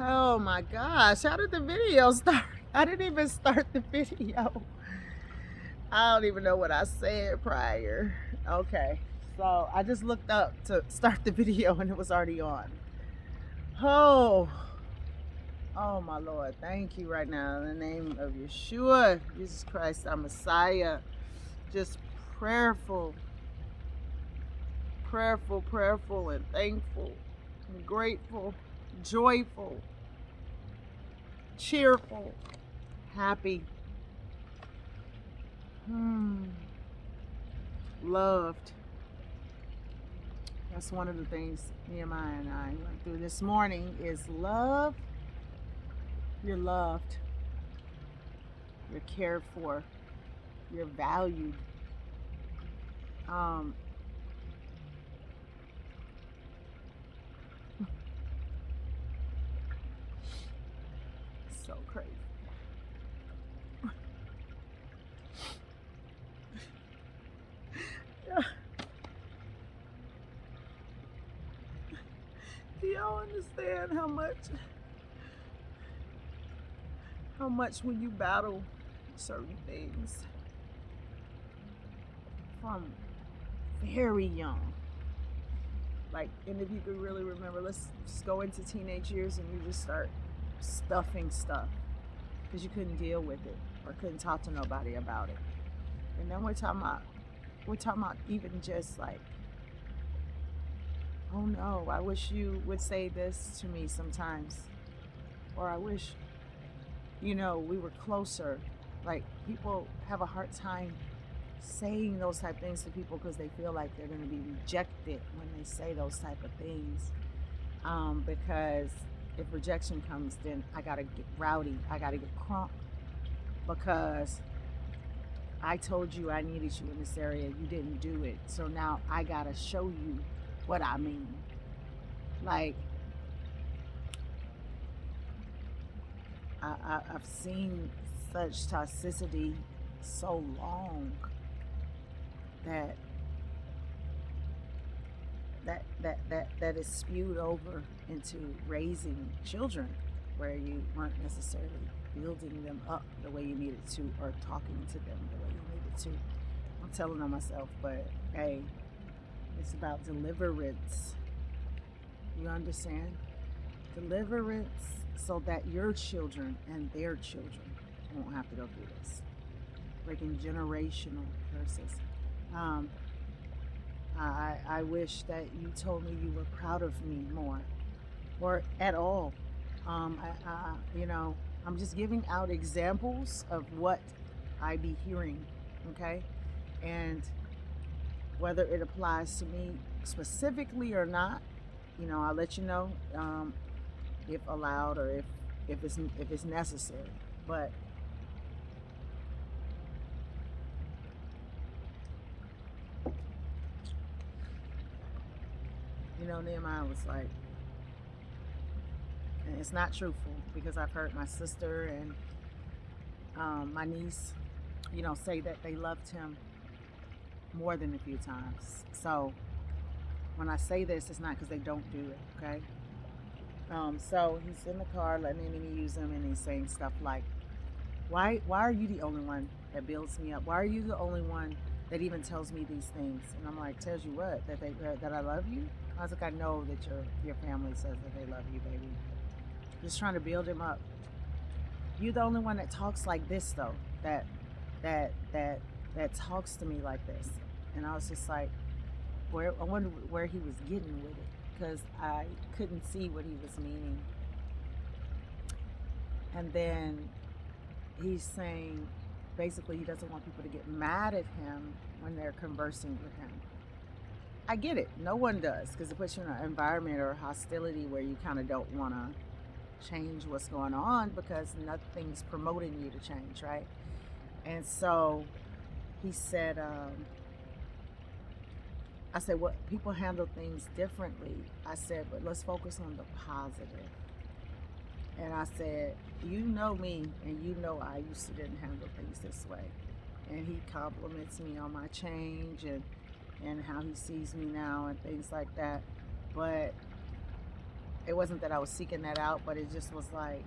Oh my gosh, how did the video start? I didn't even start the video. I don't even know what I said prior. Okay, so I just looked up to start the video and it was already on. Oh, oh my Lord, thank you right now in the name of Yeshua, Jesus Christ, our Messiah. Just prayerful, prayerful, and thankful, and grateful, joyful, cheerful, happy, loved. That's one of the things Nehemiah and I went through this morning is love. You're loved. You're cared for. You're valued. Um, so crazy. Do y'all understand how much when you battle certain things from very young, like, and if you could really remember, let's just go into teenage years and you just start stuffing stuff because you couldn't deal with it or couldn't talk to nobody about it. And then we're talking about even just like, oh no, I wish you would say this to me sometimes, or I wish we were closer. Like, people have a hard time saying those type of things to people because they feel like they're going to be rejected when they say those type of things. Because if rejection comes, then I gotta get rowdy, I gotta get crunk, because I told you I needed you in this area, you didn't do it, so now I gotta show you what I mean. Like, I've seen such toxicity so long that that is spewed over into raising children where you weren't necessarily building them up the way you needed to or talking to them the way you needed to. I'm telling on myself, but hey, it's about deliverance. You understand? Deliverance so that your children and their children won't have to go through this. Breaking generational curses. Um, I wish that you told me you were proud of me more, or at all. I'm just giving out examples of what I be hearing, okay? And whether it applies to me specifically or not, I'll let you know, if allowed, or if it's necessary. But Nehemiah was like, and it's not truthful because I've heard my sister and my niece, say that they loved him more than a few times. So when I say this, it's not because they don't do it, okay? So he's in the car letting me use him, and he's saying stuff like, why are you the only one that builds me up? Why are you the only one that even tells me these things? And I'm like, tells you what? That I love you? I was like, I know that your family says that they love you, baby. Just trying to build him up. You're the only one that talks like this, though. That talks to me like this. And I was just like, I wonder where he was getting with it, because I couldn't see what he was meaning. And then he's saying basically he doesn't want people to get mad at him when they're conversing with him. I get it. No one does, because it puts you in an environment or hostility where you kind of don't want to change what's going on because nothing's promoting you to change, right? And so he said, I said, well, people handle things differently. I said, but let's focus on the positive. And I said, you know me, and you know I used to didn't handle things this way. And he compliments me on my change and how he sees me now and things like that. But it wasn't that I was seeking that out, but it just was like,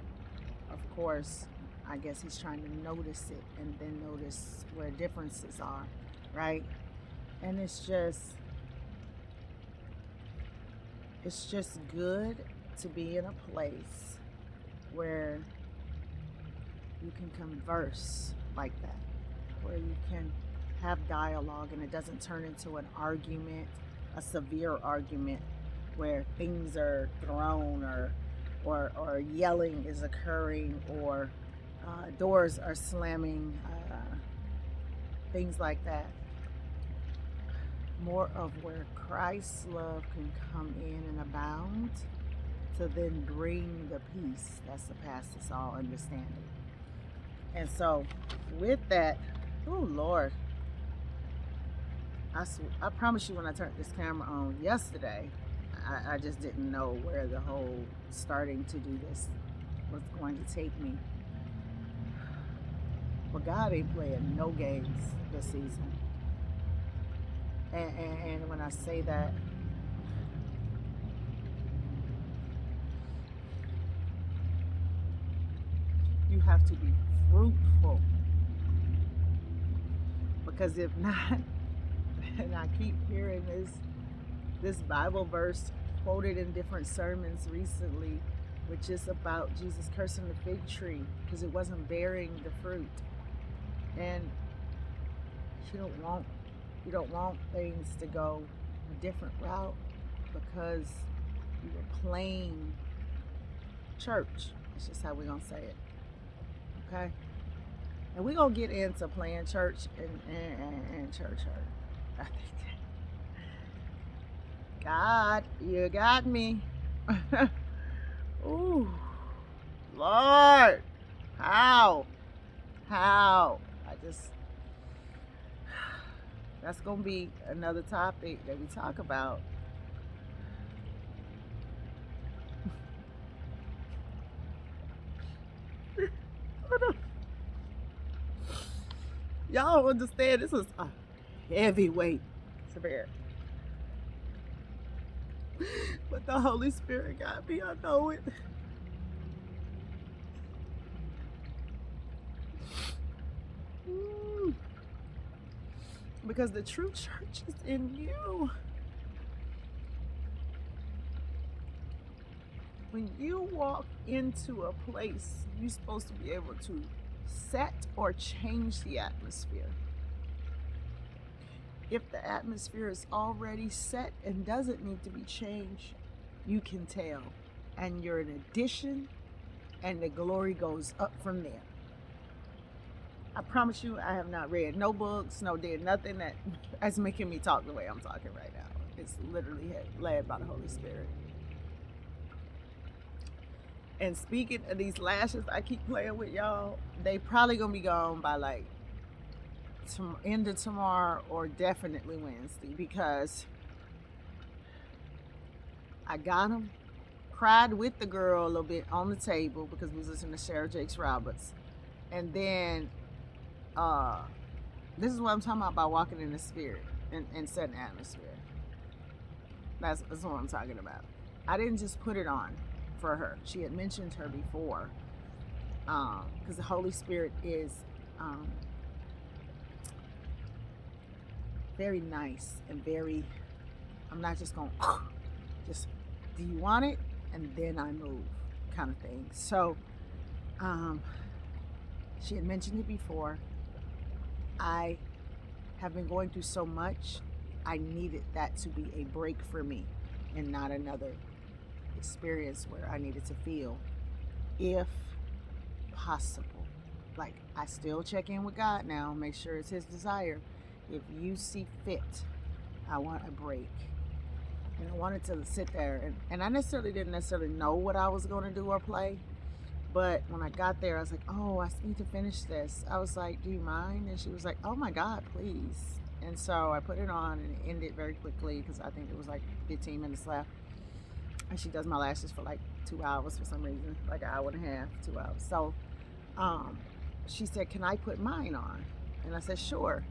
of course, I guess he's trying to notice it and then notice where differences are, right? And it's just good to be in a place where you can converse like that, where you can have dialogue and it doesn't turn into an argument, a severe argument where things are thrown or yelling is occurring or doors are slamming, things like that. More of where Christ's love can come in and abound to then bring the peace that surpasses all understanding. And so, with that, oh Lord, I promise you when I turned this camera on yesterday, I just didn't know where the whole starting to do this was going to take me. But God ain't playing no games this season. And when I say that, you have to be fruitful. Because if not, and I keep hearing this Bible verse quoted in different sermons recently, which is about Jesus cursing the fig tree because it wasn't bearing the fruit. And you don't want things to go a different route because you were playing church. That's just how we're gonna say it. Okay? And we're gonna get into playing church and church hurt. I think God, you got me. Ooh, Lord, how? That's gonna be another topic that we talk about. Y'all understand this is a heavy weight to bear. But the Holy Spirit got me, I know it. Because the true church is in you. When you walk into a place, you're supposed to be able to set or change the atmosphere. If the atmosphere is already set and doesn't need to be changed, you can tell. And you're an addition, and the glory goes up from there. I promise you, I have not read no books, did nothing that's making me talk the way I'm talking right now. It's literally led by the Holy Spirit. And speaking of these lashes I keep playing with, y'all, they probably gonna be gone by like end of tomorrow or definitely Wednesday, because I got them, cried with the girl a little bit on the table because we was listening to Sarah Jakes Roberts. And then this is what I'm talking about walking in the spirit and setting atmosphere. That's what I'm talking about. I didn't just put it on for her. She had mentioned her before, because the Holy Spirit is very nice and very, I'm not just going just, do you want it, and then I move kind of thing. So she had mentioned it before. I have been going through so much, I needed that to be a break for me and not another experience where I needed to feel, if possible. Like, I still check in with God now, make sure it's his desire. If you see fit, I want a break. And I wanted to sit there, and I didn't necessarily know what I was going to do or play. But when I got there, I was like, oh, I need to finish this. I was like, do you mind? And she was like, oh my God, please. And so I put it on, and it ended very quickly because I think it was like 15 minutes left. And she does my lashes for like 2 hours for some reason, like an hour and a half, 2 hours. So she said, can I put mine on? And I said, sure.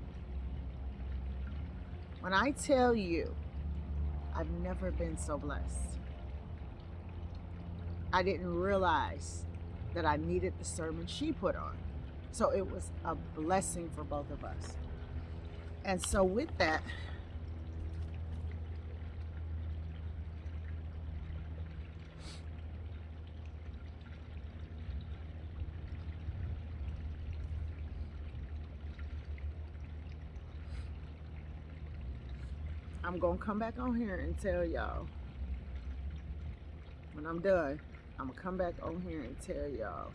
When I tell you, I've never been so blessed. I didn't realize that I needed the sermon she put on. So it was a blessing for both of us. And so with that, I'm going to come back on here and tell y'all when I'm done. I'm going to come back on here and tell y'all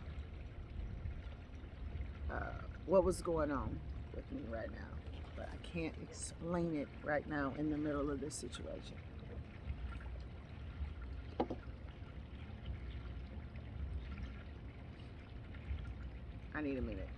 what was going on with me right now. But I can't explain it right now in the middle of this situation. I need a minute.